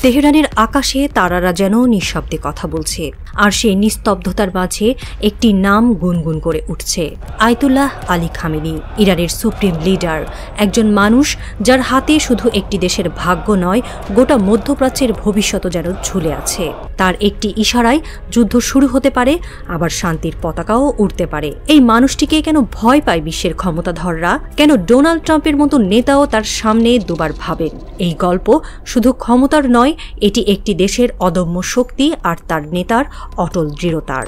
তেহরানের আকাশে তারারা যেন নিঃশব্দে কথা বলছে, আর সেই নিস্তব্ধতার মাঝে একটি নাম গুনগুন করে উঠছে, আয়াতুল্লাহ আলী খামেনি, ইরানের সুপ্রিম লিডার, একজন মানুষ যার হাতে শুধু একটি দেশের ভাগ্য নয়, গোটা মধ্যপ্রাচ্যের ভবিষ্যৎ যেন ঝুলে আছে। তার একটি ইশারায় যুদ্ধ শুরু হতে পারে, আবার শান্তির পতাকাও উঠতে পারে। এই মানুষটিকে কেন ভয় পায় বিশ্বের ক্ষমতাধররা? কেন ডোনাল্ড ট্রাম্পের মতো নেতাও তার সামনে দুবার ভাবেন? এই গল্প শুধু ক্ষমতার নয়, এটি একটি দেশের অদম্য শক্তি আর তার নেতার অটল দৃঢ়তার।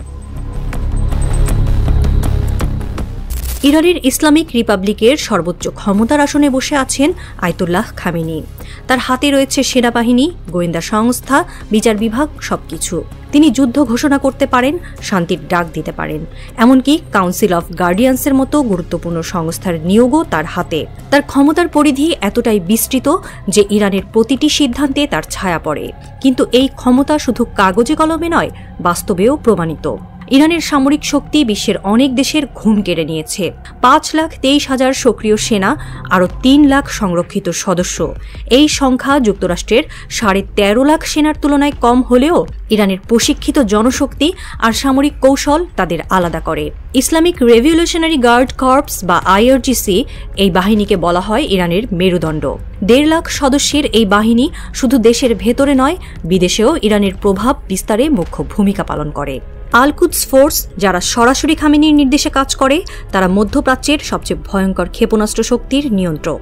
ইরানের ইসলামিক রিপাবলিকের সর্বোচ্চ ক্ষমতার আসনে বসে আছেন আয়াতুল্লাহ খামেনি। তার হাতে রয়েছে সেনাবাহিনী, গোয়েন্দা সংস্থা, বিচার বিভাগ, সবকিছু। তিনি যুদ্ধ ঘোষণা করতে পারেন, শান্তির ডাক দিতে পারেন, এমনকি কাউন্সিল অফ গার্ডিয়ান্সের মতো গুরুত্বপূর্ণ সংস্থার নিয়োগও তার হাতে। তার ক্ষমতার পরিধি এতটাই বিস্তৃত যে ইরানের প্রতিটি সিদ্ধান্তে তার ছায়া পড়ে। কিন্তু এই ক্ষমতা শুধু কাগজে কলমে নয়, বাস্তবেও প্রমাণিত। ইরানের সামরিক শক্তি বিশ্বের অনেক দেশের ঘুম কেড়ে নিয়েছে। 5,23,000 সক্রিয় সেনা, আরও 3 লাখ সংরক্ষিত সদস্য। এই সংখ্যা যুক্তরাষ্ট্রের 13.5 লাখ সেনার তুলনায় কম হলেও ইরানের প্রশিক্ষিত জনশক্তি আর সামরিক কৌশল তাদের আলাদা করে। ইসলামিক রেভলিউশনারি গার্ড কর্পস বা IRGC, এই বাহিনীকে বলা হয় ইরানের মেরুদণ্ড। 1.5 লাখ সদস্যের এই বাহিনী শুধু দেশের ভেতরে নয়, বিদেশেও ইরানের প্রভাব বিস্তারে মুখ্য ভূমিকা পালন করে। আল কুদস ফোর্স, যারা সরাসরি খামেনির নির্দেশে কাজ করে, তারা মধ্যপ্রাচ্যের সবচেয়ে ভয়ঙ্কর ক্ষেপণাস্ত্র শক্তির নিয়ন্ত্রক।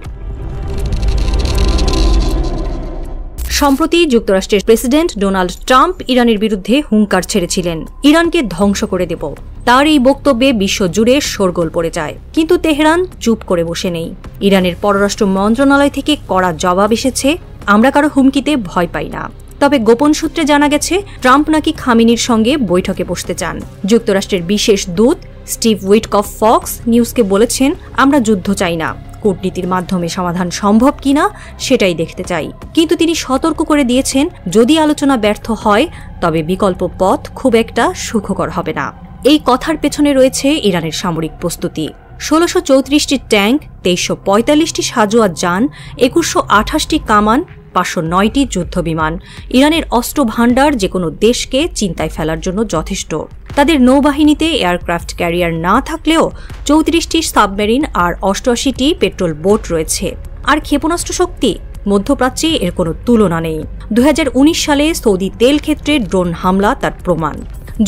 সম্প্রতি যুক্তরাষ্ট্রের প্রেসিডেন্ট ডোনাল্ড ট্রাম্প ইরানের বিরুদ্ধে হুঙ্কার ছেড়েছিলেন, ইরানকে ধ্বংস করে দেব। তার এই বক্তব্যে বিশ্বজুড়ে শোরগোল পড়ে যায়। কিন্তু তেহরান চুপ করে বসে নেই। ইরানের পররাষ্ট্র মন্ত্রণালয় থেকে কড়া জবাব এসেছে, আমরা কারো হুমকিতে ভয় পাই না। তবে গোপন সূত্রে জানা গেছে, ট্রাম্প নাকি খামেনির সঙ্গে বৈঠকে বসতে চান। যুক্তরাষ্ট্রের বিশেষ দূত স্টিভ উইটকফ ফক্স নিউজকে বলেছেন, আমরা যুদ্ধ চাই না, কূটনীতির মাধ্যমে সমাধান সম্ভব কিনা সেটাই দেখতে চাই। কিন্তু তিনি সতর্ক করে দিয়েছেন, যদি আলোচনা ব্যর্থ হয় তবে বিকল্প পথ খুব একটা সুখকর হবে না। এই কথার পেছনে রয়েছে ইরানের সামরিক প্রস্তুতি। 1634টি ট্যাঙ্ক, 2345টি সাজোয়া যান, 2128টি কামান, 509টি যুদ্ধবিমান। ইরানের অস্ত্র ভাণ্ডার যে কোনো দেশকে চিন্তায় ফেলার জন্য যথেষ্ট। তাদের নৌবাহিনীতে এয়ারক্রাফট ক্যারিয়ার না থাকলেও 34টি সাবমেরিন আর 88টি পেট্রোল বোট রয়েছে। আর ক্ষেপণাস্ত্র শক্তি, মধ্যপ্রাচ্যে এর কোনো তুলনা নেই। 2019 সালে সৌদি তেল ক্ষেত্রে ড্রোন হামলা তার প্রমাণ।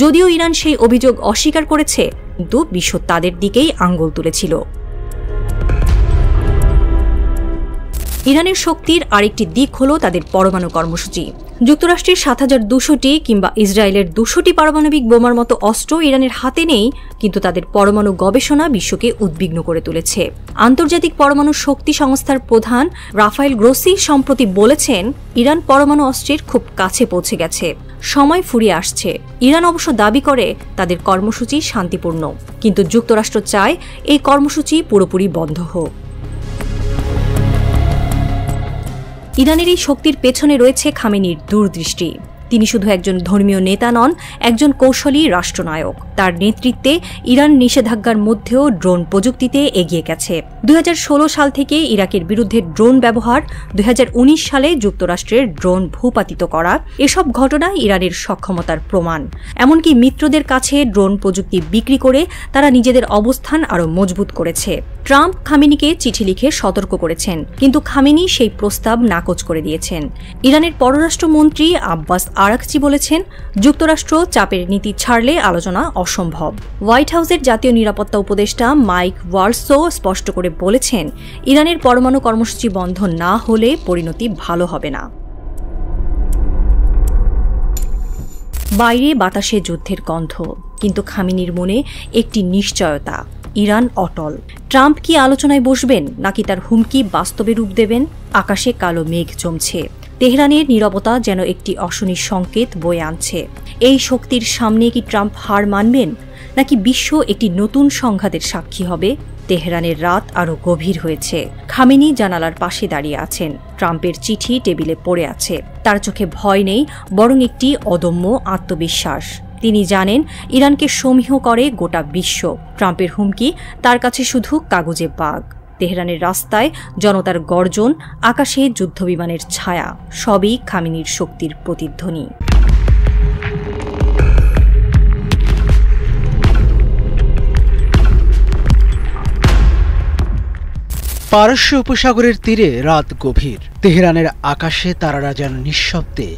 যদিও ইরান সেই অভিযোগ অস্বীকার করেছে, কিন্তু বিশ্ব তাদের দিকেই আঙ্গুল তুলেছিল। ইরানের শক্তির আরেকটি দিক হল তাদের পরমাণু কর্মসূচি। যুক্তরাষ্ট্রের 7,200টি কিংবা ইসরায়েলের 200টি পারমাণবিক বোমার মতো অস্ত্র ইরানের হাতে নেই, কিন্তু তাদের পরমাণু গবেষণা বিশ্বকে উদ্বিগ্ন করে তুলেছে। আন্তর্জাতিক পরমাণু শক্তি সংস্থার প্রধান রাফায়েল গ্রোসি সম্প্রতি বলেছেন, ইরান পরমাণু অস্ত্রের খুব কাছে পৌঁছে গেছে, সময় ফুরিয়ে আসছে। ইরান অবশ্য দাবি করে তাদের কর্মসূচি শান্তিপূর্ণ, কিন্তু যুক্তরাষ্ট্র চায় এই কর্মসূচি পুরোপুরি বন্ধ হোক। ইরানের এই শক্তির পেছনে রয়েছে খামেনির দূরদৃষ্টি। তিনি শুধু একজন ধর্মীয় নেতা নন, একজন কৌশলী রাষ্ট্রনায়ক। তার নেতৃত্বে ইরান নিষেধাজ্ঞার মধ্যেও ড্রোন প্রযুক্তিতে এগিয়ে গেছে। 2016 সাল থেকে ইরাকের বিরুদ্ধে ড্রোন ব্যবহার, 2019 সালে যুক্তরাষ্ট্রের ড্রোন ভূপাতিত করা, এসব ঘটনা ইরানের সক্ষমতার প্রমাণ। এমনকি মিত্রদের কাছে ড্রোন প্রযুক্তি বিক্রি করে তারা নিজেদের অবস্থান আরও মজবুত করেছে। ট্রাম্প খামেনিকে চিঠি লিখে সতর্ক করেছেন, কিন্তু খামেনি সেই প্রস্তাব নাকচ করে দিয়েছেন। ইরানের পররাষ্ট্রমন্ত্রী আব্বাস আরাকচি বলেছেন, যুক্তরাষ্ট্র চাপের নীতি ছাড়লে আলোচনা অসম্ভব। হোয়াইট হাউসের জাতীয় নিরাপত্তা উপদেষ্টা মাইক ওয়ালসও স্পষ্ট করে বলেছেন, ইরানের পরমাণু কর্মসূচি বন্ধ না হলে পরিণতি ভালো হবে না। বাইরে বাতাসে যুদ্ধের গন্ধ, কিন্তু খামেনির মনে একটি নিশ্চয়তা, ইরান অটল। ট্রাম্প কি আলোচনায় বসবেন, নাকি তার হুমকি বাস্তবে রূপ দেবেন? আকাশে কালো মেঘ জমছে। তেহরানের নীরবতা যেন একটি অশনি সংকেত বয়ে আনছে। এই শক্তির সামনে কি ট্রাম্প হার মানবেন, নাকি বিশ্ব একটি নতুন সংঘাতের সাক্ষী হবে? তেহরানের রাত আরও গভীর হয়েছে। খামেনি জানালার পাশে দাঁড়িয়ে আছেন, ট্রাম্পের চিঠি টেবিলে পড়ে আছে। তার চোখে ভয় নেই, বরং একটি অদম্য আত্মবিশ্বাস। তিনি জানেন ইরানকে সমীহ করে গোটা বিশ্ব। ট্রাম্পের হুমকি তার কাছে শুধু কাগজে বাগ। তেহরানের রাস্তায় জনতার গর্জন, আকাশে যুদ্ধবিমানের ছায়া, সবই খামেনির শক্তির প্রতিধ্বনি। পারস্য উপসাগরের তীরে রাত গভীর। তেহরানের আকাশে তারারা যেন নিঃশব্দে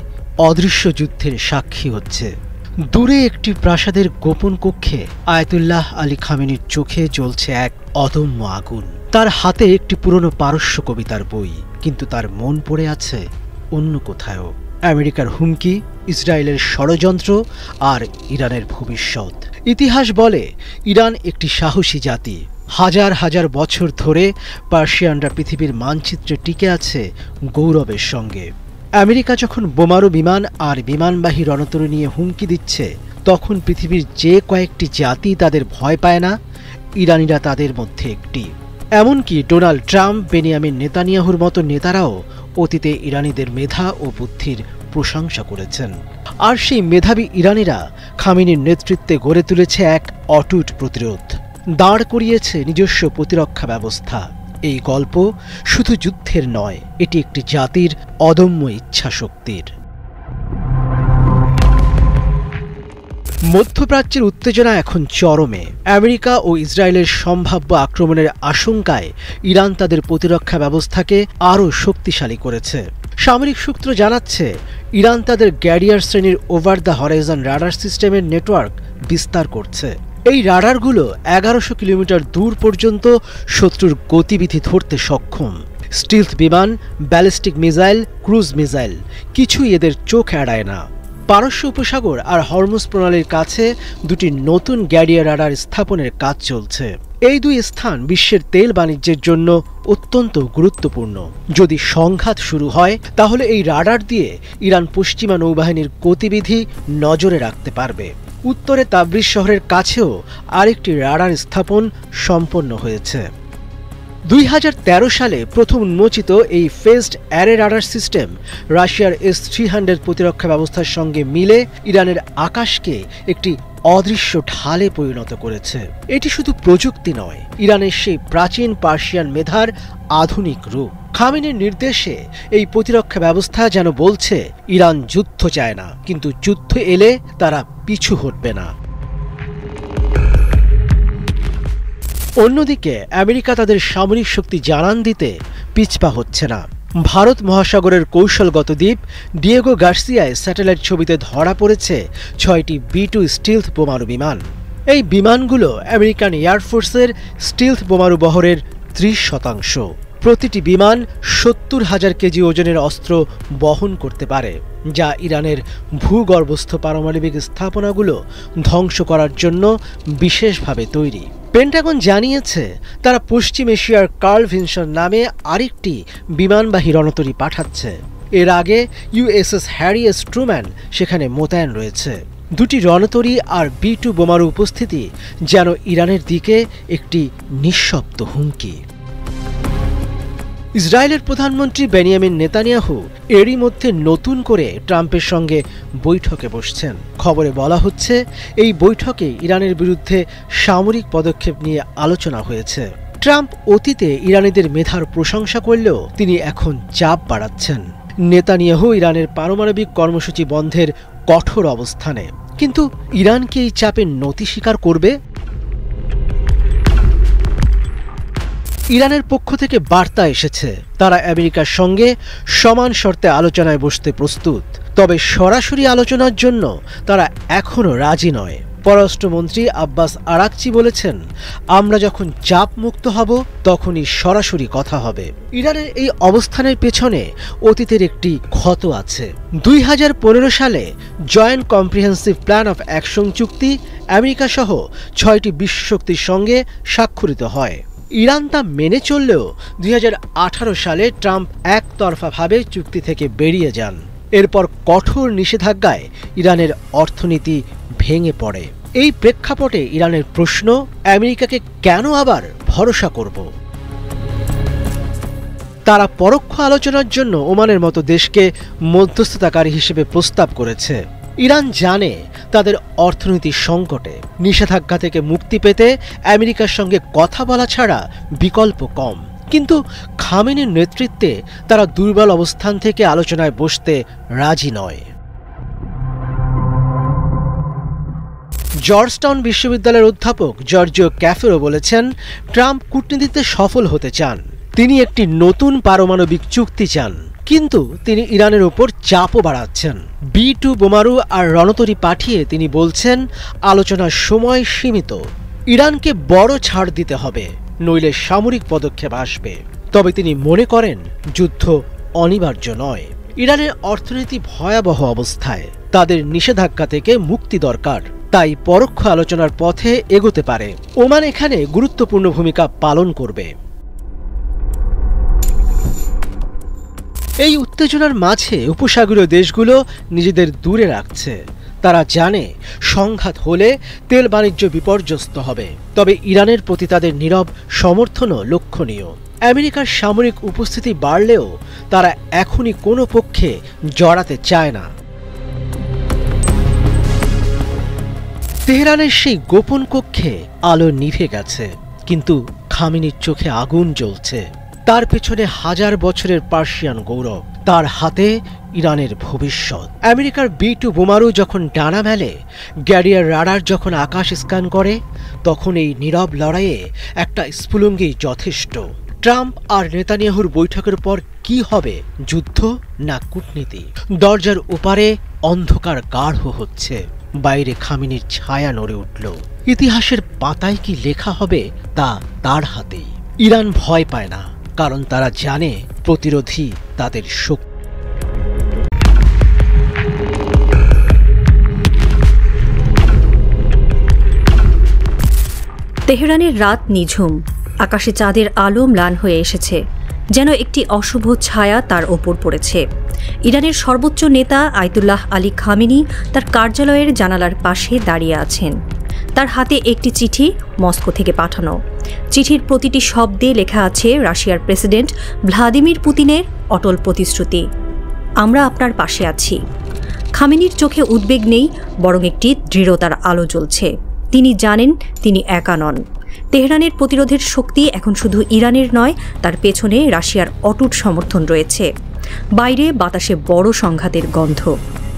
অদৃশ্য যুদ্ধের সাক্ষী হচ্ছে। দূরে একটি প্রাসাদের গোপন কক্ষে আয়াতুল্লাহ আলী খামেনির চোখে জ্বলছে এক অদম্য আগুন। তার হাতে একটি পুরনো পারস্য কবিতার বই, কিন্তু তার মন পড়ে আছে অন্য কোথাও। আমেরিকার হুমকি, ইসরায়েলের ষড়যন্ত্র আর ইরানের ভবিষ্যৎ। ইতিহাস বলে ইরান একটি সাহসী জাতি। হাজার হাজার বছর ধরে পার্সিয়ানরা পৃথিবীর মানচিত্রে টিকে আছে গৌরবের সঙ্গে। আমেরিকা যখন বোমারু বিমান আর বিমানবাহী রণতরী নিয়ে হুমকি দিচ্ছে, তখন পৃথিবীর যে কয়েকটি জাতি তাদের ভয় পায় না, ইরানিরা তাদের মধ্যে একটি। এমনকি ডোনাল্ড ট্রাম্প, বেনিয়ামিন নেতানিয়াহুর মতো নেতারাও অতীতে ইরানিদের মেধা ও বুদ্ধির প্রশংসা করেছেন। আর সেই মেধাবী ইরানিরা খামেনির নেতৃত্বে গড়ে তুলেছে এক অটুট প্রতিরোধ, দাঁড় করিয়েছে নিজস্ব প্রতিরক্ষা ব্যবস্থা। এই গল্প শুধু যুদ্ধের নয়, এটি একটি জাতির অদম্য ইচ্ছাশক্তির। মধ্যপ্রাচ্যের উত্তেজনা এখন চরমে। আমেরিকা ও ইসরায়েলের সম্ভাব্য আক্রমণের আশঙ্কায় ইরান তাদের প্রতিরক্ষা ব্যবস্থাকে আরও শক্তিশালী করেছে। সামরিক সূত্র জানাচ্ছে, ইরান তাদের গ্যারিয়ার শ্রেণীর ওভার দ্য হরাইজন রাডার সিস্টেমের নেটওয়ার্ক বিস্তার করছে। এই রাডারগুলো 1100 কিলোমিটার দূর পর্যন্ত শত্রুর গতিবিধি ধরতে সক্ষম। স্টিলথ বিমান, ব্যালিস্টিক মিসাইল, ক্রুজ মিসাইল কিছুই এদের চোখ এড়ায় না। পারস্য উপসাগর আর হরমুজ প্রণালীর কাছে দুটি নতুন গ্যারিয়ার রাডার স্থাপনের কাজ চলছে। এই দুই স্থান বিশ্বের তেল বাণিজ্যের জন্য অত্যন্ত গুরুত্বপূর্ণ। যদি সংঘাত শুরু হয়, তাহলে এই রাডার দিয়ে ইরান পশ্চিমা নৌবাহিনীর গতিবিধি নজরে রাখতে পারবে। উত্তরে তাবরিজ শহরের কাছেও আরেকটি রাডার স্থাপন সম্পন্ন হয়েছে। 2013 সালে প্রথম উন্মোচিত এই ফেজড অ্যারে রাডার সিস্টেম রাশিয়ার S-300 প্রতিরক্ষা ব্যবস্থার সঙ্গে মিলে ইরানের আকাশকে একটি অদৃশ্য ঢালে পরিণত করেছে। এটি শুধু প্রযুক্তি নয়, ইরানের সেই প্রাচীন পার্সিয়ান মেধার আধুনিক রূপ। খামেনির নির্দেশে এই প্রতিরক্ষা ব্যবস্থা যেন বলছে, ইরান যুদ্ধ চায় না, কিন্তু যুদ্ধ এলে তারা পিছু হটবে না। অন্যদিকে আমেরিকা তাদের সামরিক শক্তি জানান দিতে পিছপা হচ্ছে না। ভারত মহাসাগরের কৌশলগত দ্বীপ ডিয়েগো গার্সিয়ায় স্যাটেলাইট ছবিতে ধরা পড়েছে 6টি B-2 স্টিলথ বোমারু বিমান। এই বিমানগুলো আমেরিকান এয়ারফোর্সের স্টিলথ বোমারু বহরের 30%। প্রতিটি বিমান 70,000 কেজি ওজনের অস্ত্র বহন করতে পারে, যা ইরানের ভূগর্ভস্থ পারমাণবিক স্থাপনাগুলো ধ্বংস করার জন্য বিশেষভাবে তৈরি। পেন্টাগন জানিয়েছে, তারা পশ্চিম এশিয়ার কার্ল ভিনসন নামে আরেকটি বিমানবাহী রণতরী পাঠাচ্ছে। এর আগে USS হ্যারি এস ট্রুম্যান সেখানে মোতায়েন রয়েছে। দুটি রণতরী আর B-2 বোমারু উপস্থিতি যেন ইরানের দিকে একটি নিঃশব্দ হুমকি। ইসরায়েলের প্রধানমন্ত্রী বেনিয়ামিন নেতানিয়াহু এরই মধ্যে নতুন করে ট্রাম্পের সঙ্গে বৈঠকে বসছেন। খবরে বলা হচ্ছে, এই বৈঠকে ইরানের বিরুদ্ধে সামরিক পদক্ষেপ নিয়ে আলোচনা হয়েছে। ট্রাম্প অতীতে ইরানিদের মেধার প্রশংসা করলেও তিনি এখন চাপ বাড়াচ্ছেন। নেতানিয়াহু ইরানের পারমাণবিক কর্মসূচি বন্ধের কঠোর অবস্থানে, কিন্তু ইরান কি এই চাপের নতি স্বীকার করবে? ইরানের পক্ষ থেকে বার্তা এসেছে, তারা আমেরিকার সঙ্গে সমান শর্তে আলোচনায় বসতে প্রস্তুত, তবে সরাসরি আলোচনার জন্য তারা এখনও রাজি নয়। পররাষ্ট্রমন্ত্রী আব্বাস আরাকচি বলেছেন, আমরা যখন চাপ মুক্ত হব তখনই সরাসরি কথা হবে। ইরানের এই অবস্থানের পেছনে অতীতের একটি ক্ষত আছে। 2015 সালে joint comprehensive plan of action চুক্তি আমেরিকা সহ 6টি বিশ্বশক্তির সঙ্গে স্বাক্ষরিত হয়। ইরান তা মেনে চললেও 2018 সালে ট্রাম্প একতরফাভাবে চুক্তি থেকে বেরিয়ে যান। এরপর কঠোর নিষেধাজ্ঞায় ইরানের অর্থনীতি ভেঙে পড়ে। এই প্রেক্ষাপটে ইরানের প্রশ্ন, আমেরিকাকে কেন আবার ভরসা করব? তারা পরোক্ষ আলোচনার জন্য ওমানের মতো দেশকে মধ্যস্থতাকারী হিসেবে প্রস্তাব করেছে। ইরান জানে তাদের অর্থনীতি সংকটে, নিষেধাজ্ঞা থেকে মুক্তি পেতে আমেরিকার সঙ্গে কথা বলা ছাড়া বিকল্প কম। কিন্তু খামেনির নেতৃত্বে তারা দুর্বল অবস্থান থেকে আলোচনায় বসতে রাজি নয়। জর্জটাউন বিশ্ববিদ্যালয়ের অধ্যাপক জর্জিও ক্যাফেরো বলেছেন, ট্রাম্প কূটনীতিতে সফল হতে চান। তিনি একটি নতুন পারমাণবিক চুক্তি চান, কিন্তু তিনি ইরানের উপর চাপও বাড়াচ্ছেন। B-2 বোমারু আর রণতরী পাঠিয়ে তিনি বলছেন, আলোচনার সময় সীমিত। ইরানকে বড় ছাড় দিতে হবে, নইলে সামরিক পদক্ষেপ আসবে। তবে তিনি মনে করেন যুদ্ধ অনিবার্য নয়। ইরানের অর্থনীতি ভয়াবহ অবস্থায়, তাদের নিষেধাজ্ঞা থেকে মুক্তি দরকার। তাই পরোক্ষ আলোচনার পথে এগোতে পারে। ওমান এখানে গুরুত্বপূর্ণ ভূমিকা পালন করবে। এই উত্তেজনার মাঝে উপসাগরীয় দেশগুলো নিজেদের দূরে রাখছে। তারা জানে সংঘাত হলে তেল বাণিজ্য বিপর্যস্ত হবে। তবে ইরানের প্রতি তাদের নীরব সমর্থনও লক্ষণীয়। আমেরিকার সামরিক উপস্থিতি বাড়লেও তারা এখনই কোনো পক্ষে জড়াতে চায় না। তেহরানের সেই গোপন কক্ষে আলো নিভে গেছে, কিন্তু খামেনির চোখে আগুন জ্বলছে। তার পেছনে হাজার বছরের পার্সিয়ান গৌরব, তার হাতে ইরানের ভবিষ্যৎ। আমেরিকার B-2 বোমারু যখন ডানা মেলে, গ্যারিয়ার রাডার যখন আকাশ স্ক্যান করে, তখন এই নীরব লড়াইয়ে একটা স্ফুলিঙ্গই যথেষ্ট। ট্রাম্প আর নেতানিয়াহুর বৈঠকের পর কি হবে, যুদ্ধ না কূটনীতি? দরজার ওপারে অন্ধকার গাঢ় হচ্ছে, বাইরে খামেনির ছায়া নড়ে উঠল। ইতিহাসের পাতায় কি লেখা হবে তা তার হাতেই। ইরান ভয় পায় না, কারণ তারা জানে প্রতিরোধী তাদের শক্তি। তেহরানের রাত নিঝুম, আকাশে চাঁদের আলো ম্লান হয়ে এসেছে, যেন একটি অশুভ ছায়া তার ওপর পড়েছে। ইরানের সর্বোচ্চ নেতা আয়াতুল্লাহ আলী খামেনি তার কার্যালয়ের জানালার পাশে দাঁড়িয়ে আছেন। তার হাতে একটি চিঠি, মস্কো থেকে পাঠানো। চিঠির প্রতিটি শব্দে লেখা আছে রাশিয়ার প্রেসিডেন্ট ভ্লাদিমির পুতিনের অটল প্রতিশ্রুতি, আমরা আপনার পাশে আছি। খামেনির চোখে উদ্বেগ নেই, বরং একটি দৃঢ়তার আলো জ্বলছে। তিনি জানেন তিনি একা নন। তেহরানের প্রতিরোধের শক্তি এখন শুধু ইরানের নয়, তার পেছনে রাশিয়ার অটুট সমর্থন রয়েছে। বাইরে বাতাসে বড় সংঘাতের গন্ধ,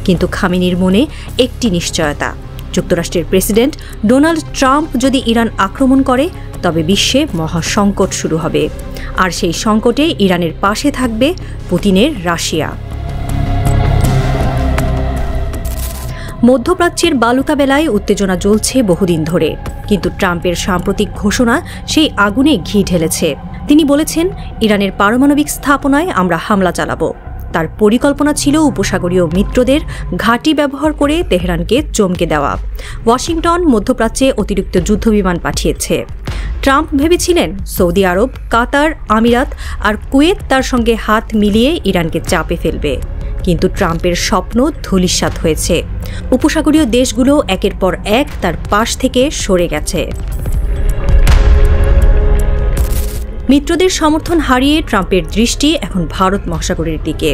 কিন্তু খামেনির মনে একটি নিশ্চয়তা, যুক্তরাষ্ট্রের প্রেসিডেন্ট ডোনাল্ড ট্রাম্প যদি ইরান আক্রমণ করে, তবে বিশ্বে মহা সংকট শুরু হবে। আর সেই সংকটে ইরানের পাশে থাকবে পুতিনের রাশিয়া। মধ্যপ্রাচ্যের বালুকা বেলায় উত্তেজনা জ্বলছে বহুদিন ধরে, কিন্তু ট্রাম্পের সাম্প্রতিক ঘোষণা সেই আগুনে ঘি ঢেলেছে। তিনি বলেছেন, ইরানের পারমাণবিক স্থাপনায় আমরা হামলা চালাবো। তার পরিকল্পনা ছিল উপসাগরীয় মিত্রদের ঘাঁটি ব্যবহার করে তেহরানকে চমকে দেওয়া। ওয়াশিংটন মধ্যপ্রাচ্যে অতিরিক্ত যুদ্ধবিমান পাঠিয়েছে। ট্রাম্প ভেবেছিলেন সৌদি আরব, কাতার, আমিরাত আর কুয়েত তার সঙ্গে হাত মিলিয়ে ইরানকে চাপে ফেলবে। কিন্তু ট্রাম্পের স্বপ্ন ধূলিসাৎ হয়েছে। উপসাগরীয় দেশগুলো একের পর এক তার পাশ থেকে সরে গেছে। মিত্রদের সমর্থন হারিয়ে ট্রাম্পের দৃষ্টি এখন ভারত মহাসাগরের দিকে।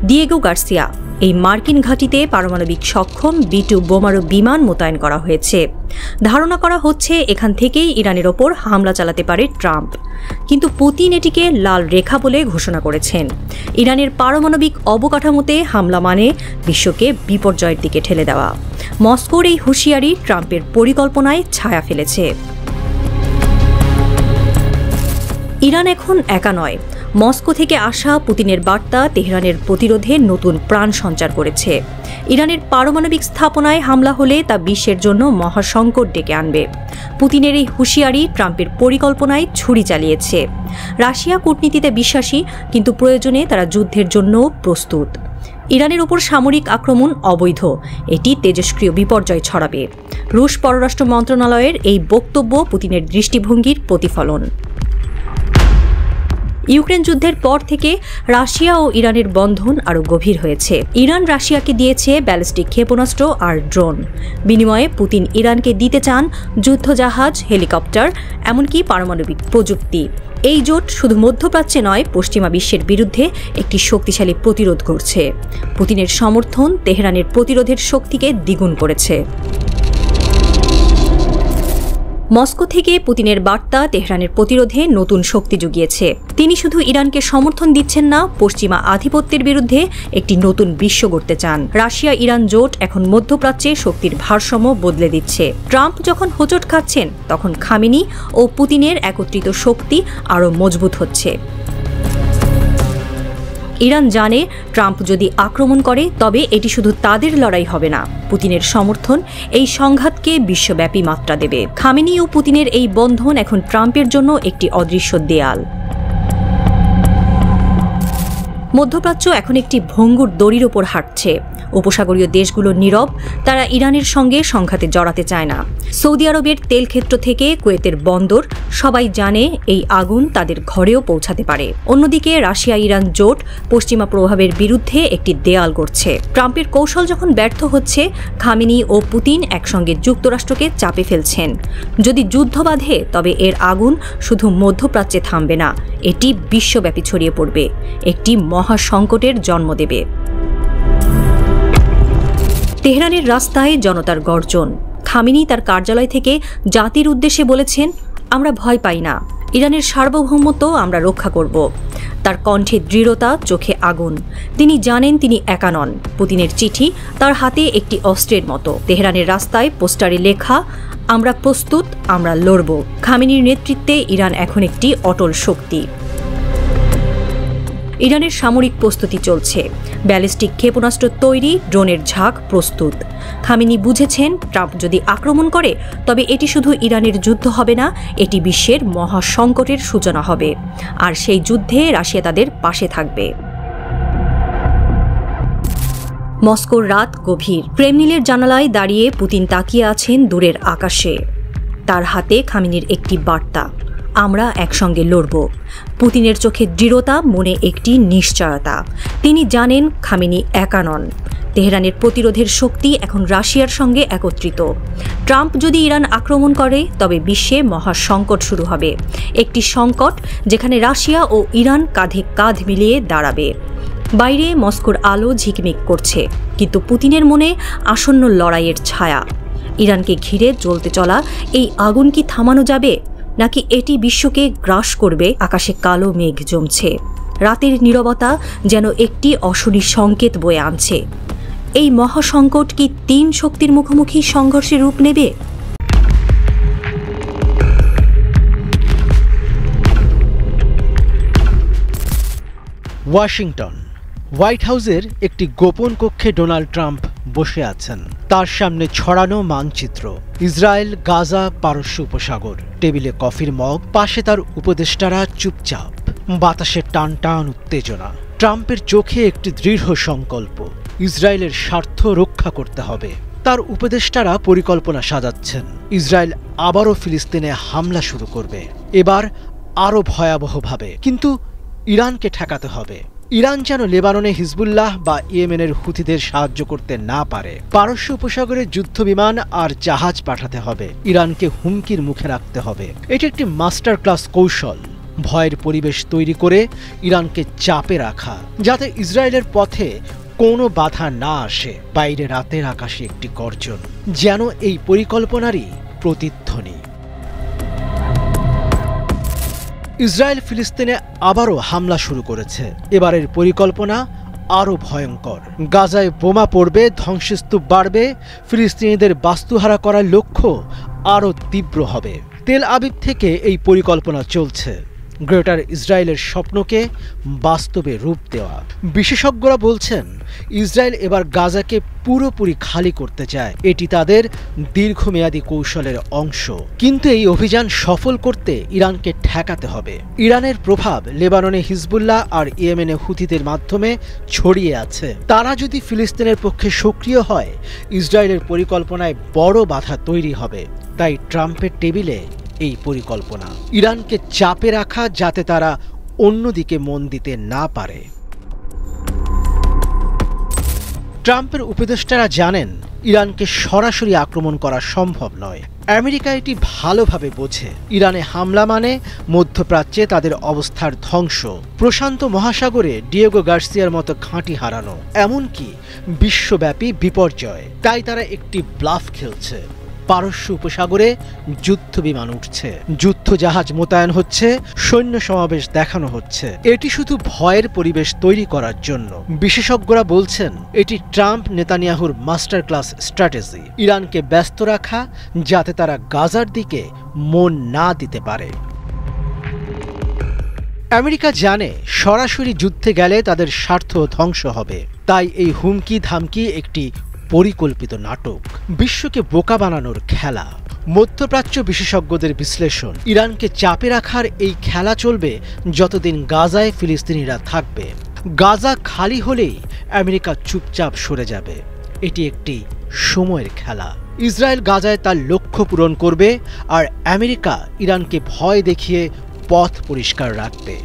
দিয়েগো গার্সিয়া, এই মার্কিন ঘাঁটিতে পারমাণবিক সক্ষম B-2 বোমারু বিমান মোতায়েন করা হয়েছে। ধারণা করা হচ্ছে এখান থেকেই ইরানের ওপর হামলা চালাতে পারে ট্রাম্প। কিন্তু পুতিন এটিকে লাল রেখা বলে ঘোষণা করেছেন। ইরানের পারমাণবিক অবকাঠামোতে হামলা মানে বিশ্বকে বিপর্যয়ের দিকে ঠেলে দেওয়া। মস্কোর এই হুঁশিয়ারি ট্রাম্পের পরিকল্পনায় ছায়া ফেলেছে। ইরান এখন একা নয়। মস্কো থেকে আসা পুতিনের বার্তা তেহরানের প্রতিরোধে নতুন প্রাণ সঞ্চার করেছে। ইরানের পারমাণবিক স্থাপনায় হামলা হলে তা বিশ্বের জন্য মহাসংকট ডেকে আনবে। পুতিনের এই হুঁশিয়ারি ট্রাম্পের পরিকল্পনায় ছুরি চালিয়েছে। রাশিয়া কূটনীতিতে বিশ্বাসী, কিন্তু প্রয়োজনে তারা যুদ্ধের জন্য প্রস্তুত। ইরানের উপর সামরিক আক্রমণ অবৈধ, এটি তেজস্ক্রিয় বিপর্যয় ছড়াবে। রুশ পররাষ্ট্র মন্ত্রণালয়ের এই বক্তব্য পুতিনের দৃষ্টিভঙ্গির প্রতিফলন। ইউক্রেন যুদ্ধের পর থেকে রাশিয়া ও ইরানের বন্ধন আরও গভীর হয়েছে। ইরান রাশিয়াকে দিয়েছে ব্যালিস্টিক ক্ষেপণাস্ত্র আর ড্রোন। বিনিময়ে পুতিন ইরানকে দিতে চান যুদ্ধজাহাজ, হেলিকপ্টার, এমনকি পারমাণবিক প্রযুক্তি। এই জোট শুধু মধ্যপ্রাচ্যে নয়, পশ্চিমা বিশ্বের বিরুদ্ধে একটি শক্তিশালী প্রতিরোধ করছে। পুতিনের সমর্থন তেহরানের প্রতিরোধের শক্তিকে দ্বিগুণ করেছে। মস্কো থেকে পুতিনের বার্তা তেহরানের প্রতিরোধে নতুন শক্তি জুগিয়েছে। তিনি শুধু ইরানকে সমর্থন দিচ্ছেন না, পশ্চিমা আধিপত্যের বিরুদ্ধে একটি নতুন বিশ্ব গড়তে চান। রাশিয়া ইরান জোট এখন মধ্যপ্রাচ্যে শক্তির ভারসাম্য বদলে দিচ্ছে। ট্রাম্প যখন হোঁচট খাচ্ছেন, তখন খামেনি ও পুতিনের একত্রিত শক্তি আরও মজবুত হচ্ছে। ইরান জানে ট্রাম্প যদি আক্রমণ করে তবে এটি শুধু তাদের লড়াই হবে না, পুতিনের সমর্থন এই সংঘাতকে বিশ্বব্যাপী মাত্রা দেবে। খামেনি ও পুতিনের এই বন্ধন এখন ট্রাম্পের জন্য একটি অদৃশ্য দেয়াল। মধ্যপ্রাচ্য এখন একটি ভঙ্গুর দড়ির ওপর হাঁটছে। উপসাগরীয় দেশগুলো নীরব, তারা ইরানের সঙ্গে সংঘাতে জড়াতে চায় না। সৌদি আরবের তেল ক্ষেত্র থেকে কুয়েতের বন্দর, সবাই জানে এই আগুন তাদের ঘরেও পৌঁছাতে পারে। অন্যদিকে রাশিয়া ইরান জোট পশ্চিমা প্রভাবের বিরুদ্ধে একটি দেয়াল গড়ছে। ট্রাম্পের কৌশল যখন ব্যর্থ হচ্ছে, খামেনি ও পুতিন একসঙ্গে যুক্তরাষ্ট্রকে চাপে ফেলছেন। যদি যুদ্ধ বাধে তবে এর আগুন শুধু মধ্যপ্রাচ্যে থামবে না, এটি বিশ্বব্যাপী ছড়িয়ে পড়বে, একটি মহাসংকটের জন্ম দেবে। তেহরানের রাস্তায় জনতার গর্জন। খামেনি তার কার্যালয় থেকে জাতির উদ্দেশ্যে বলেছেন, আমরা ভয় পাই না, ইরানের সার্বভৌমত্ব আমরা রক্ষা করব। তার কণ্ঠে দৃঢ়তা, চোখে আগুন। তিনি জানেন তিনি একা নন। পুতিনের চিঠি তার হাতে একটি অস্ত্রের মতো। তেহরানের রাস্তায় পোস্টারে লেখা, আমরা প্রস্তুত, আমরা লড়ব। খামেনির নেতৃত্বে ইরান এখন একটি অটল শক্তি। ইরানের সামরিক প্রস্তুতি চলছে। ব্যালিস্টিক ক্ষেপণাস্ত্র তৈরি, ড্রোনের ঝাঁক প্রস্তুত। খামেনি বুঝেছেন ট্রাম্প যদি আক্রমণ করে তবে এটি শুধু ইরানের যুদ্ধ হবে না, এটি বিশ্বের মহাসংকটের সূচনা হবে। আর সেই যুদ্ধে রাশিয়া তাদের পাশে থাকবে। মস্কোর রাত গভীর। ক্রেমলিনের জানালায় দাঁড়িয়ে পুতিন তাকিয়ে আছেন দূরের আকাশে। তার হাতে খামেনির একটি বার্তা, আমরা একসঙ্গে লড়ব। পুতিনের চোখে দৃঢ়তা, মনে একটি নিশ্চয়তা। তিনি জানেন খামেনি একা নন। তেহরানের প্রতিরোধের শক্তি এখন রাশিয়ার সঙ্গে একত্রিত। ট্রাম্প যদি ইরান আক্রমণ করে তবে বিশ্বে মহাসংকট শুরু হবে, একটি সংকট যেখানে রাশিয়া ও ইরান কাঁধে কাঁধ মিলিয়ে দাঁড়াবে। বাইরে মস্কোর আলো ঝিকমিক করছে, কিন্তু পুতিনের মনে আসন্ন লড়াইয়ের ছায়া। ইরানকে ঘিরে জ্বলতে চলা এই আগুন কি থামানো যাবে, নাকি এটি বিশ্বকে গ্রাস করবে? আকাশে কালো মেঘ জমছে। রাতের নীরবতা যেন একটি অশনি সংকেত বয়ে আনছে। এই মহাসংকট কি 3 শক্তির মুখোমুখি সংঘর্ষের রূপ নেবে? ওয়াশিংটন। হোয়াইট হাউসের একটি গোপন কক্ষে ডোনাল্ড ট্রাম্প বসে আছেন। তার সামনে ছড়ানো মানচিত্র, ইসরায়েল, গাজা, পারস্য উপসাগর। টেবিলে কফির মগ, পাশে তার উপদেষ্টারা চুপচাপ। বাতাসে টান টান উত্তেজনা। ট্রাম্পের চোখে একটি দৃঢ় সংকল্প, ইসরায়েলের স্বার্থ রক্ষা করতে হবে। তার উপদেষ্টারা পরিকল্পনা সাজাচ্ছেন, ইসরায়েল আবারও ফিলিস্তিনে হামলা শুরু করবে, এবার আরও ভয়াবহভাবে। কিন্তু ইরানকে ঠেকাতে হবে। ইরান যেন লেবাননে হিজবুল্লাহ বা ইয়েমেনের হুথিদের সাহায্য করতে না পারে। পারস্য উপসাগরে যুদ্ধবিমান আর জাহাজ পাঠাতে হবে। ইরানকে হুমকির মুখে রাখতে হবে। এটি একটি মাস্টার ক্লাস কৌশল, ভয়ের পরিবেশ তৈরি করে ইরানকে চাপে রাখা, যাতে ইসরায়েলের পথে কোনো বাধা না আসে। বাইরে রাতের আকাশে একটি গর্জন, যেন এই পরিকল্পনারই প্রতিধ্বনি। ইসরায়েল ফিলিস্তিনে আবারও হামলা শুরু করেছে। এবারের পরিকল্পনা আরও ভয়ঙ্কর। গাজায় বোমা পড়বে, ধ্বংসস্তূপ বাড়বে, ফিলিস্তিনিদের বাস্তুহারা করার লক্ষ্য আরও তীব্র হবে। তেল আবিব থেকে এই পরিকল্পনা চলছে, গ্রেটার ইসরায়েলের স্বপ্নকে বাস্তবে রূপ দেওয়া। বিশেষজ্ঞরা বলছেন ইসরায়েল এবার গাজাকে পুরোপুরি খালি করতে চায়। এটি তাদের দীর্ঘমেয়াদী কৌশলের অংশ। কিন্তু এই অভিযান সফল করতে ইরানকে ঠেকাতে হবে। ইরানের প্রভাব লেবাননে হিজবুল্লাহ আর ইয়েমেনে হুথিদের মাধ্যমে ছড়িয়ে আছে। তারা যদি ফিলিস্তিনের পক্ষে সক্রিয় হয়, ইসরায়েলের পরিকল্পনায় বড় বাধা তৈরি হবে। তাই ট্রাম্পের টেবিলে এই পরিকল্পনা, ইরানকে চাপে রাখা যাতে তারা অন্যদিকে মন দিতে না পারে। ট্রাম্পের উপদেষ্টারা জানেন ইরানকে সরাসরি আক্রমণ করা সম্ভব নয়। আমেরিকা এটি ভালোভাবে বোঝে। ইরানে হামলা মানে মধ্যপ্রাচ্যে তাদের অবস্থার ধ্বংস, প্রশান্ত মহাসাগরে ডিয়েগো গার্সিয়ার মতো ঘাঁটি হারানো, এমনকি বিশ্বব্যাপী বিপর্যয়। তাই তারা একটি ব্লাফ খেলছে। পারস্য উপসাগরে যুদ্ধ বিমান উঠছে, যুদ্ধ জাহাজ মোতায়েন হচ্ছে, সৈন্য সমাবেশ দেখানো হচ্ছে। এটি শুধু ভয়ের পরিবেশ তৈরি করার জন্য। বিশেষজ্ঞরা বলছেন এটি ট্রাম্প নেতানিয়াহুর মাস্টার ক্লাস স্ট্র্যাটেজি, ইরানকে ব্যস্ত রাখা যাতে তারা গাজার দিকে মন না দিতে পারে। আমেরিকা জানে সরাসরি যুদ্ধে গেলে তাদের স্বার্থ ধ্বংস হবে, তাই এই হুমকি ধামকি একটি পরিকল্পিত নাটক, বিশ্বকে বোকা বানানোর খেলা। মধ্যপ্রাচ্য বিশেষজ্ঞদের বিশ্লেষণ, ইরানকে চাপে রাখার এই খেলা চলবে যতদিন গাজায় ফিলিস্তিনিরা থাকবে। গাজা খালি হলেই আমেরিকা চুপচাপ সরে যাবে। এটি একটি সময়ের খেলা। ইসরায়েল গাজায় তার লক্ষ্য পূরণ করবে, আর আমেরিকা ইরানকে ভয় দেখিয়ে পথ পরিষ্কার রাখবে।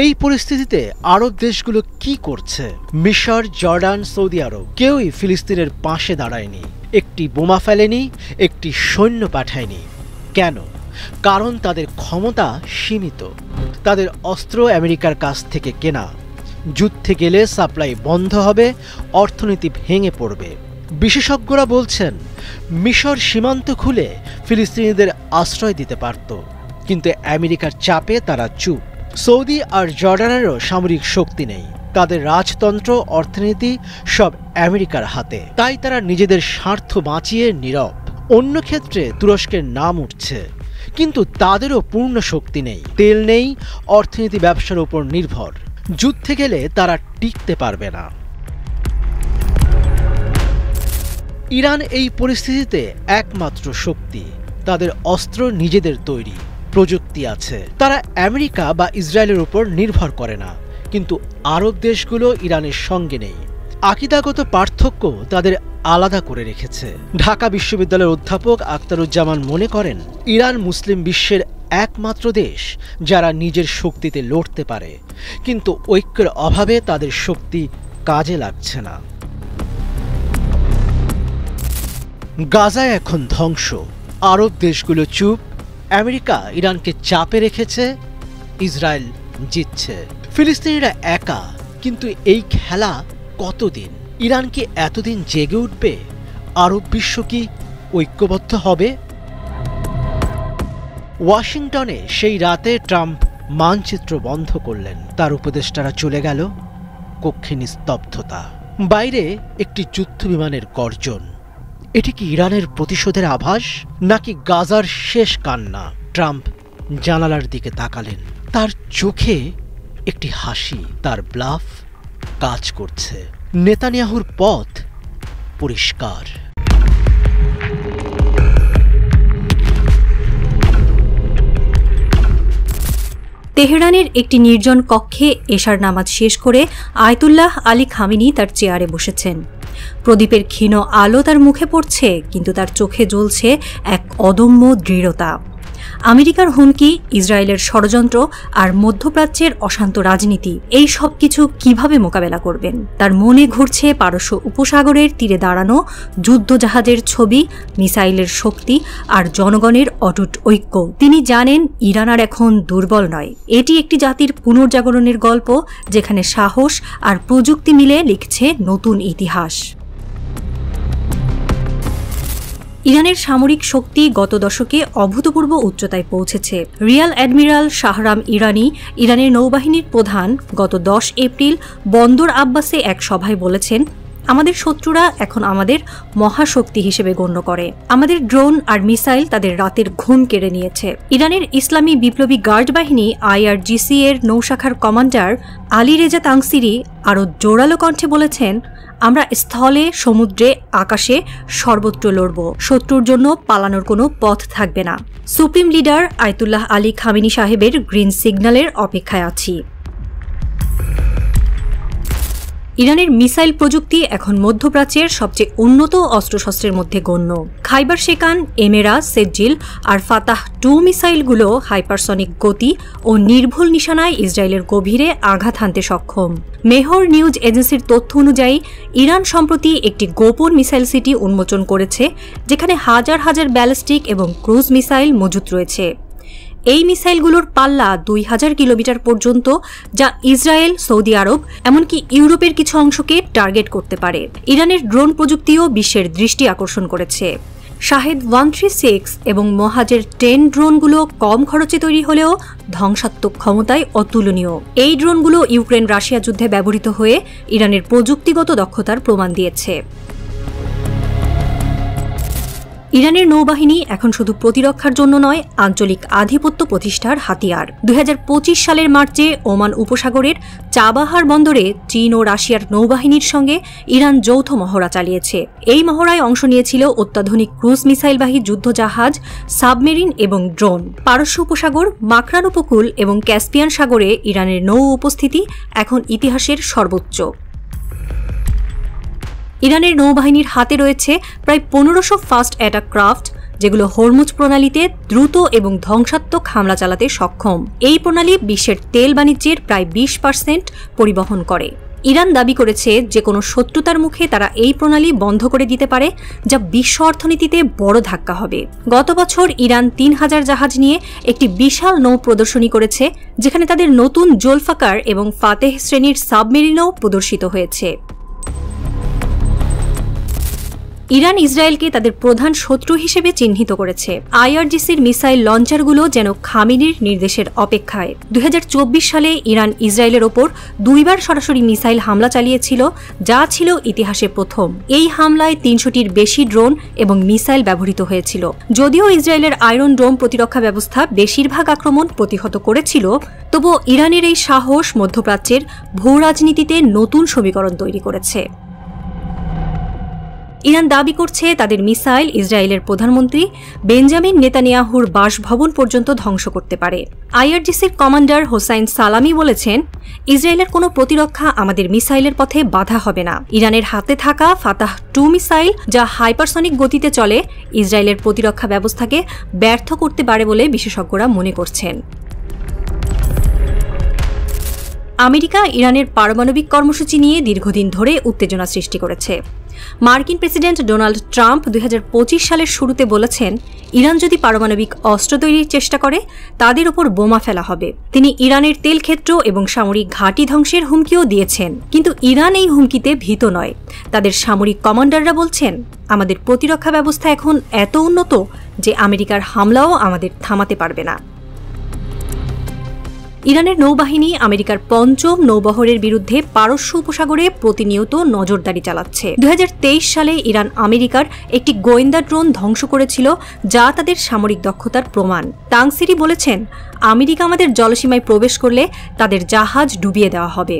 এই পরিস্থিতিতে আরব দেশগুলো কি করছে? মিশর, জর্ডান, সৌদি আরব কেউই ফিলিস্তিনের পাশে দাঁড়ায়নি, একটি বোমা ফেলেনি, একটি সৈন্য পাঠায়নি। কেন? কারণ তাদের ক্ষমতা সীমিত, তাদের অস্ত্র আমেরিকার কাছ থেকে কেনা। যুদ্ধে গেলে সাপ্লাই বন্ধ হবে, অর্থনীতি ভেঙে পড়বে। বিশেষজ্ঞরা বলছেন মিশর সীমান্ত খুলে ফিলিস্তিনিদের আশ্রয় দিতে পারত, কিন্তু আমেরিকার চাপে তারা চুপ। সৌদি আর জর্ডানেরও সামরিক শক্তি নেই, তাদের রাজতন্ত্র, অর্থনীতি সব আমেরিকার হাতে, তাই তারা নিজেদের স্বার্থ বাঁচিয়ে নীরব। অন্য ক্ষেত্রে তুরস্কের নাম উঠছে, কিন্তু তাদেরও পূর্ণ শক্তি নেই, তেল নেই, অর্থনীতি ব্যবসার উপর নির্ভর। যুদ্ধে গেলে তারা টিকতে পারবে না। ইরান এই পরিস্থিতিতে একমাত্র শক্তি, তাদের অস্ত্র নিজেদের তৈরি, প্রযুক্তি আছে, তারা আমেরিকা বা ইসরায়েলের উপর নির্ভর করে না। কিন্তু আরব দেশগুলো ইরানের সঙ্গে নেই, আকীদাগত পার্থক্য তাদের আলাদা করে রেখেছে। ঢাকা বিশ্ববিদ্যালয়ের অধ্যাপক আখতারুজ্জামান মনে করেন ইরান মুসলিম বিশ্বের একমাত্র দেশ যারা নিজের শক্তিতে লড়তে পারে, কিন্তু ঐক্যের অভাবে তাদের শক্তি কাজে লাগছে না। গাজায় এখন ধ্বংস, আরব দেশগুলো চুপ, আমেরিকা ইরানকে চাপে রেখেছে, ইসরায়েল জিতছে, ফিলিস্তিনিরা একা। কিন্তু এই খেলা কতদিন? ইরান কি এতদিন জেগে উঠবে? আরব বিশ্ব কি ঐক্যবদ্ধ হবে? ওয়াশিংটনে সেই রাতে ট্রাম্প মানচিত্র বন্ধ করলেন, তার উপদেষ্টারা চলে গেল, কক্ষে নিস্তব্ধতা, বাইরে একটি যুদ্ধ বিমানের গর্জন। এটি কি ইরানের প্রতিশোধের আভাস, নাকি গাজার শেষ কান্না? ট্রাম্প জানালার দিকে তাকালেন, তার চোখে একটি হাসি, তার ব্লাফ কাজ করছে। নেতানিয়াহুর পথ পরিষ্কার। তেহরানের একটি নির্জন কক্ষে এশার নামাজ শেষ করে আয়াতুল্লাহ আলী খামেনি তার চেয়ারে বসেছেন। প্রদীপের ক্ষীণ আলো তার মুখে পড়ছে, কিন্তু তার চোখে জ্বলছে এক অদম্য দৃঢ়তা। আমেরিকার হুমকি, ইসরায়েলের ষড়যন্ত্র আর মধ্যপ্রাচ্যের অশান্ত রাজনীতি, এই সব কিছু কিভাবে মোকাবেলা করবেন? তার মনে ঘুরছে পারস্য উপসাগরের তীরে দাঁড়ানো যুদ্ধজাহাজের ছবি, মিসাইলের শক্তি আর জনগণের অটুট ঐক্য। তিনি জানেন ইরান আর এখন দুর্বল নয়, এটি একটি জাতির পুনর্জাগরণের গল্প, যেখানে সাহস আর প্রযুক্তি মিলে লিখছে নতুন ইতিহাস। ইরানের সামরিক শক্তি গত দশকে অভূতপূর্ব উচ্চতায় পৌঁছেছে। রিয়াল অ্যাডমিরাল শাহরাম ইরানি, ইরানের নৌবাহিনীর প্রধান, গত 10 এপ্রিল বন্দর আব্বাসে এক সভায় বলেছেন, আমাদের শত্রুরা এখন আমাদের মহাশক্তি হিসেবে গণ্য করে। আমাদের ড্রোন আর মিসাইল তাদের রাতের ঘুম কেড়ে নিয়েছে। ইরানের ইসলামী বিপ্লবী গার্ড বাহিনী IRGC এর নৌশাখার কমান্ডার আলী রেজা তাংসিরি আরও জোরালো কণ্ঠে বলেছেন, আমরা স্থলে, সমুদ্রে, আকাশে সর্বত্র লড়ব। শত্রুর জন্য পালানোর কোনো পথ থাকবে না। Supreme leader Ayatollah Ali Khamenei সাহেবের গ্রিন সিগন্যালের অপেক্ষায় আছি। ইরানের মিসাইল প্রযুক্তি এখন মধ্যপ্রাচ্যের সবচেয়ে উন্নত অস্ত্রশস্ত্রের মধ্যে গণ্য। খাইবার শেকান, এমেরা, সেজ্জিল আর ফাতাহ 2 মিসাইলগুলো হাইপারসনিক গতি ও নির্ভুল নিশানায় ইসরায়েলের গভীরে আঘাত হানতে সক্ষম। মেহর নিউজ এজেন্সির তথ্য অনুযায়ী ইরান সম্প্রতি একটি গোপন মিসাইল সিটি উন্মোচন করেছে, যেখানে হাজার হাজার ব্যালিস্টিক এবং ক্রুজ মিসাইল মজুত রয়েছে। এই মিসাইলগুলোর পাল্লা 2000 কিলোমিটার পর্যন্ত, যা ইসরায়েল, সৌদি আরব এমনকি ইউরোপের কিছু অংশকে টার্গেট করতে পারে। ইরানের ড্রোন প্রযুক্তিও বিশ্বের দৃষ্টি আকর্ষণ করেছে। শাহেদ 136 এবং মহাজের 10 ড্রোনগুলো কম খরচে তৈরি হলেও ধ্বংসাত্মক ক্ষমতায় অতুলনীয়। এই ড্রোনগুলো ইউক্রেন রাশিয়া যুদ্ধে ব্যবহৃত হয়ে ইরানের প্রযুক্তিগত দক্ষতার প্রমাণ দিয়েছে। ইরানের নৌবাহিনী এখন শুধু প্রতিরক্ষার জন্য নয়, আঞ্চলিক আধিপত্য প্রতিষ্ঠার হাতিয়ার। 2025 সালের মার্চে ওমান উপসাগরের চাবাহার বন্দরে চীন ও রাশিয়ার নৌবাহিনীর সঙ্গে ইরান যৌথ মহড়া চালিয়েছে। এই মহড়ায় অংশ নিয়েছিল অত্যাধুনিক ক্রুজ মিসাইলবাহী যুদ্ধজাহাজ, সাবমেরিন এবং ড্রোন। পারস্য উপসাগর, মাকরান উপকূল এবং ক্যাসপিয়ান সাগরে ইরানের নৌ উপস্থিতি এখন ইতিহাসের সর্বোচ্চ। ইরানের নৌবাহিনীর হাতে রয়েছে প্রায় 1500 ফাস্ট অ্যাটাক ক্রাফট, যেগুলো হরমুজ প্রণালীতে দ্রুত এবং ধ্বংসাত্মক হামলা চালাতে সক্ষম। এই প্রণালী বিশ্বের তেল বাণিজ্যের প্রায় 20% পরিবহন করে। ইরান দাবি করেছে যে কোনো শত্রুতার মুখে তারা এই প্রণালী বন্ধ করে দিতে পারে, যা বিশ্ব অর্থনীতিতে বড় ধাক্কা হবে। গত বছর ইরান 3000 জাহাজ নিয়ে একটি বিশাল নৌ প্রদর্শনী করেছে, যেখানে তাদের নতুন জোলফাকার এবং ফাতেহ শ্রেণীর সাবমেরিনও প্রদর্শিত হয়েছে। ইরান ইসরায়েলকে তাদের প্রধান শত্রু হিসেবে চিহ্নিত করেছে। আইআরজিসির মিসাইল লঞ্চারগুলো যেন খামেনির নির্দেশের অপেক্ষায়। 2024 সালে ইরান ইসরায়েলের ওপর 2 বার সরাসরি মিসাইল হামলা চালিয়েছিল, যা ছিল ইতিহাসে প্রথম। এই হামলায় 300টির বেশি ড্রোন এবং মিসাইল ব্যবহৃত হয়েছিল। যদিও ইসরায়েলের আয়রন ডোম প্রতিরক্ষা ব্যবস্থা বেশিরভাগ আক্রমণ প্রতিহত করেছিল, তবুও ইরানের এই সাহস মধ্যপ্রাচ্যের ভূ রাজনীতিতে নতুন সমীকরণ তৈরি করেছে। ইরান দাবি করছে তাদের মিসাইল ইসরায়েলের প্রধানমন্ত্রী বেঞ্জামিন নেতানিয়াহুর বাসভবন পর্যন্ত ধ্বংস করতে পারে। আইআরজিসির কমান্ডার হোসাইন সালামি বলেছেন, ইসরায়েলের কোনো প্রতিরক্ষা আমাদের মিসাইলের পথে বাধা হবে না। ইরানের হাতে থাকা ফাতাহ 2 মিসাইল, যা হাইপারসনিক গতিতে চলে, ইসরায়েলের প্রতিরক্ষা ব্যবস্থাকে ব্যর্থ করতে পারে বলে বিশেষজ্ঞরা মনে করছেন। আমেরিকা ইরানের পারমাণবিক কর্মসূচি নিয়ে দীর্ঘদিন ধরে উত্তেজনা সৃষ্টি করেছে। মার্কিন প্রেসিডেন্ট ডোনাল্ড ট্রাম্প 2025 সালের শুরুতে বলেছেন, ইরান যদি পারমাণবিক অস্ত্র তৈরির চেষ্টা করে তাদের ওপর বোমা ফেলা হবে। তিনি ইরানের তেল ক্ষেত্র এবং সামরিক ঘাঁটি ধ্বংসের হুমকিও দিয়েছেন। কিন্তু ইরান এই হুমকিতে ভীত নয়। তাদের সামরিক কমান্ডাররা বলছেন, আমাদের প্রতিরক্ষা ব্যবস্থা এখন এত উন্নত যে আমেরিকার হামলাও আমাদের থামাতে পারবে না। ইরানের নৌবাহিনী আমেরিকার 5ম নৌবহরের বিরুদ্ধে পারস্য উপসাগরে প্রতিনিয়ত নজরদারি চালাচ্ছে। 2023 সালে ইরান আমেরিকার একটি গোয়েন্দা ড্রোন ধ্বংস করেছিল, যা তাদের সামরিক দক্ষতার প্রমাণ। তাংসিরি বলেছেন, আমেরিকা আমাদের জলসীমায় প্রবেশ করলে তাদের জাহাজ ডুবিয়ে দেওয়া হবে।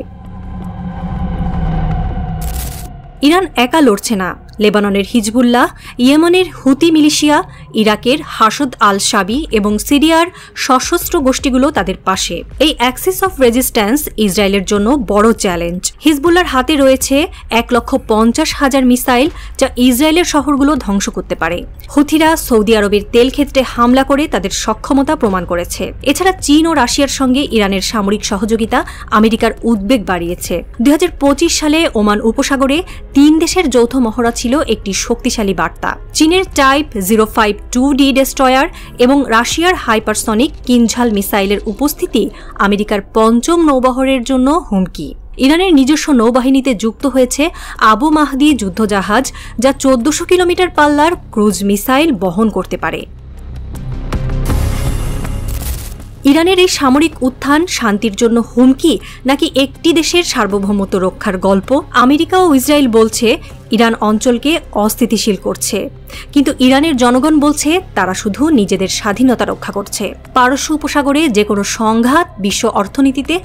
ইরান একা লড়ছে না। লেবাননের হিজবুল্লাহ, ইয়েমেনের হুতি মিলিশিয়া, ইরাকের হাসদ আল শাবি এবং সিরিয়ার সশস্ত্র গোষ্ঠীগুলো তাদের পাশে। এই অ্যাক্সিস অফ রেজিস্ট্যান্স ইসরায়েলের জন্য বড় চ্যালেঞ্জ। হিজবুল্লাহর হাতে রয়েছে 1,50,000 মিসাইল, যা ইসরায়েলের শহরগুলো ধ্বংস করতে পারে। হুথিরা সৌদি আরবের তেল ক্ষেত্রে হামলা করে তাদের সক্ষমতা প্রমাণ করেছে। এছাড়া চীন ও রাশিয়ার সঙ্গে ইরানের সামরিক সহযোগিতা আমেরিকার উদ্বেগ বাড়িয়েছে। 2025 সালে ওমান উপসাগরে 3 দেশের যৌথ মহড়া ছিল একটি শক্তিশালী বার্তা। চীনের টাইপ 052D ডেস্ট্রয়ার এবং রাশিয়ার হাইপারসনিক কিনঝাল মিসাইলের উপস্থিতি আমেরিকার 5ম নৌবহরের জন্য হুমকি। ইরানের নিজস্ব নৌবাহিনীতে যুক্ত হয়েছে আবু মাহদি যুদ্ধজাহাজ, যা 1400 কিলোমিটার পাল্লার ক্রুজ মিসাইল বহন করতে পারে। ইরানের এই সামরিক উত্থান শান্তির জন্য হুমকি নাকি একটি দেশের সার্বভৌমত্ব রক্ষার গল্প? আমেরিকা ও ইসরায়েল বলছে ইরান অঞ্চলকে অস্থিতিশীল করছে, কিন্তু ইরানের জনগণ বলছে তারা শুধু নিজেদের স্বাধীনতা রক্ষা করছে। পারস্য উপসাগরে যে কোনো সংঘাত বিশ্ব অর্থনীতিতে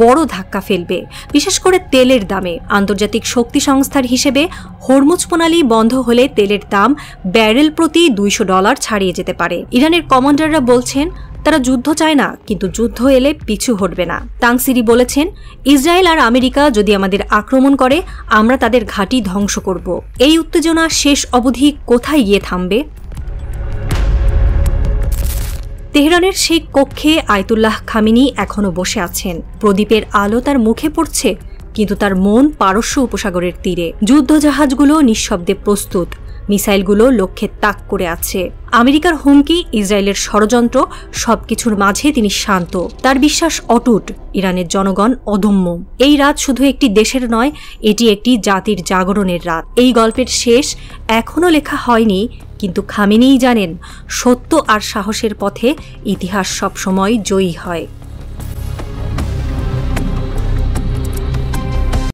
বড় ধাক্কা ফেলবে, বিশেষ করে তেলের দামে। আন্তর্জাতিক শক্তি সংস্থার হিসেবে হরমুজ প্রণালী বন্ধ হলে তেলের দাম ব্যারেল প্রতি $200 ছাড়িয়ে যেতে পারে। ইরানের কমান্ডাররা বলছেন তারা যুদ্ধ চায় না, কিন্তু যুদ্ধ এলে পিছু হটবে না। তাংসিরি বলেছেন, ইসরায়েল আর আমেরিকা যদি আমাদের আক্রমণ করে আমরা তাদের ঘাঁটি ধ্বংস করব। এই উত্তেজনা শেষ অবধি কোথায় গিয়ে থামবে? তেহরানের সেই কক্ষে আয়াতুল্লাহ খামেনি এখনো বসে আছেন। প্রদীপের আলো তার মুখে পড়ছে, কিন্তু তার মন পারস্য উপসাগরের তীরে। যুদ্ধজাহাজগুলো নিঃশব্দে প্রস্তুত, মিসাইলগুলো লক্ষ্যে তাক করে আছে। আমেরিকার হুমকি, ইসরায়েলের ষড়যন্ত্র, সবকিছুর মাঝে তিনি শান্ত। তার বিশ্বাস অটুট, ইরানের জনগণ অদম্য। এই রাত শুধু একটি দেশের নয়, এটি একটি জাতির জাগরণের রাত। এই গল্পের শেষ এখনও লেখা হয়নি, কিন্তু খামেনেই জানেন, সত্য আর সাহসের পথে ইতিহাস সবসময় জয়ী হয়।